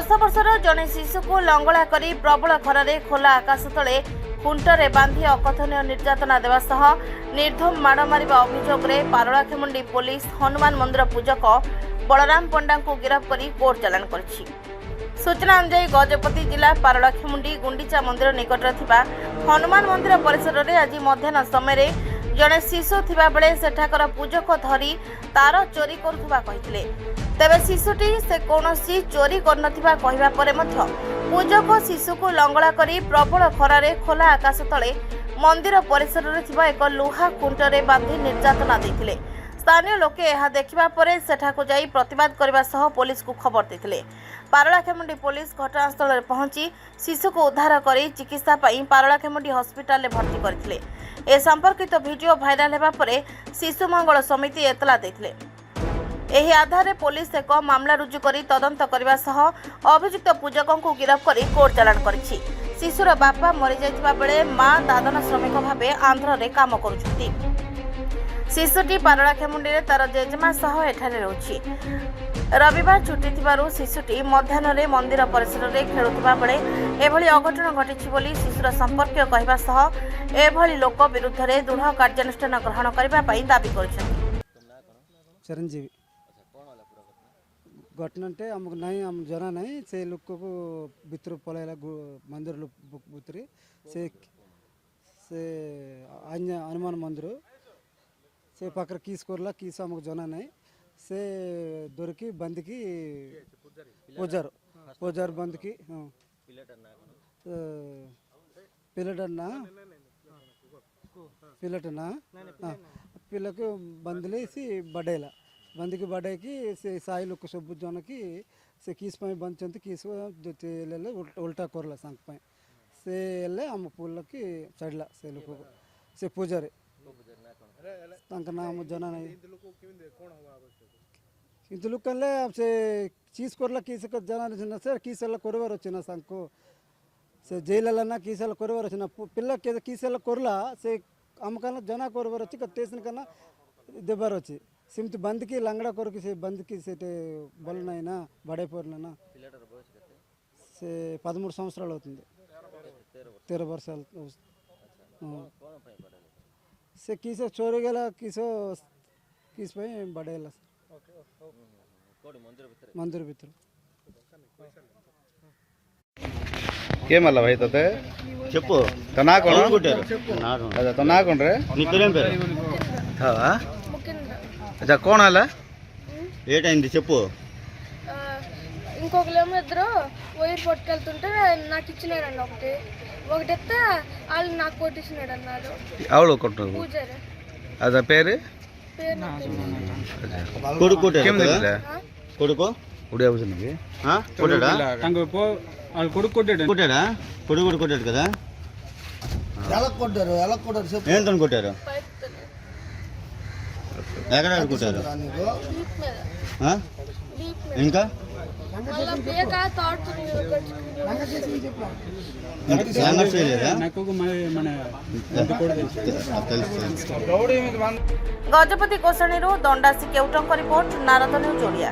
10 वर्षर जड़े शिशु को लंगला करी प्रबल खरारे खोला आकाश तले खुंटरे बांधी अकथनीय निर्यातना देवा सह निर्धूम माड़ मारिबा अभियोग में पारलाखेमुंडी पुलिस हनुमान मंदिर पूजक बलराम पंडा को गिरफ्त कर कोर्ट चालान करिछि। सूचना अनुसार गजपति जिला पारलाखेमुंडी गुंडीचा मंदिर निकटरे थिबा हनुमान मंदिर परिसर में आज मध्याह्न समय जड़े शिशु थिबा बेले सेठाकर पूजक धरी तार चोरी करुवा कहिथिले। तेबे शिशुटी से कौनसी चोरी करनथिबा कहिबा परे मध्य पूजक शिशु को लंगला करी प्रबल खरारे खोला आकाश तले मंदिर परिसर में थिबा एक लुहा खुंटरे बांधी निर्यातना देथिले। स्थानीय लोके यह देखिबा परे सेठाको जाई प्रतिवाद करबा सह पुलिस को खबर देथिले। पारलाखेमुंडी पुलिस घटनास्थल में पहुंची शिशु को उद्धार कर चिकित्सा पाई पारलाखेमुंडी हॉस्पिटल में भर्ती करथिले। ए संपर्कित वीडियो भाइराल हेबा परे शिशु मंगल समिति एतला देथिले। एही आधार पुलिस एक मामला रुजु करी तदंत करबा सह अभियुक्त पूजकों को गिरफ्त कर कोर्ट चालान करिछि। शिशुर बापा मरि जाइतिबा बेले मां दादन श्रमिक भावे आंध्र रे काम करुछथि। शिशुटी पारलाखेमुंडी रे तार जेजेमा सह एठारे रहउछि। रविवार छुट्टी थिबारु शिशुटी मध्याह्न रे मंदिर परिसर रे खेलुथिबा बेले एभली अघटन घटिछि बोली शिशुर संपर्कीय कहबा सह एभली लोक विरुद्ध रे दृढ़ कार्यानुष्ठान ग्रहण करबा पई दाबी करछथि। चिरंजीवी घटना आमको नहीं आम जना नहीं से लोक को भितर पलैला मंदिर भितर से हनुमान मंदिर से पाकर किस करला किस आमको जना नहीं से दొరికి बंद की पूजार बंद की पिलटना पिल को बंदले बडेला बंद की बड़े की से साई लोग सब जन की से किस पाई बंद चंती किस उल्टा करला संग पाई से ले हम पुल की चढ़ला से लोग से पूजारे तंक नाम जना नहीं किंतु लोग कले से चीज करला किस का जना नहीं सर किस ला करवार వచ్చిన संको से जेल ना किस ला करवार వచ్చిన पिल्ला के किस ला करला से हमकना जना करवार వచ్చి स्टेशन कना देबार వచ్చి सिमती बंद की लंगड़ा कर से बंद की से बल ना बड़े पोरना से 13 సంవత్సరాలు అవుతుంది 13 वर्षाలు से किसो चोरी गला किसो किस पे बड़ेला मंदिर भीतर के मल्ला भाई तोते చెప్పు तो ना कौन కొట్టారు अच्छा तो ना कौन रे నీ పేరేం పేరు हाँ अच्छा कौन है ఏటైంది చెప్పు ఇంకొకలేమో ఇద్దరు వైర్ పట్టుకెళ్తుంటే నాకు ఇచ్చినారండి ఒకటెత్తే వాళ్ళు నాకు కొట్టించినాడు అన్నారు आवड़ो कोट పూజారి अच्छा పేరు పేరు నాకు తెలియదు. కొడుకు కొట్టాడు केम కదా? दिले కొడుకు उड़िया बुझने ఆ? కొట్టాడా కొడుకు కొట్టాడు కొట్టాడా కొడుకు కూడా కొట్టాడు కదా ఏం తను కొట్టారు పైపుతోనే. ఎక్కడ కొట్టారు వీప్ మీద ఆ? వీప్ మీద ఇంకా మళ్ళా బేక తాడుతూ సంఘర్షణ చేయలేదా నాకు మన తెలుసు गजपति कोषणी दंडासी केउटंक रिपोर्ट नारद न्यूज ओडिया।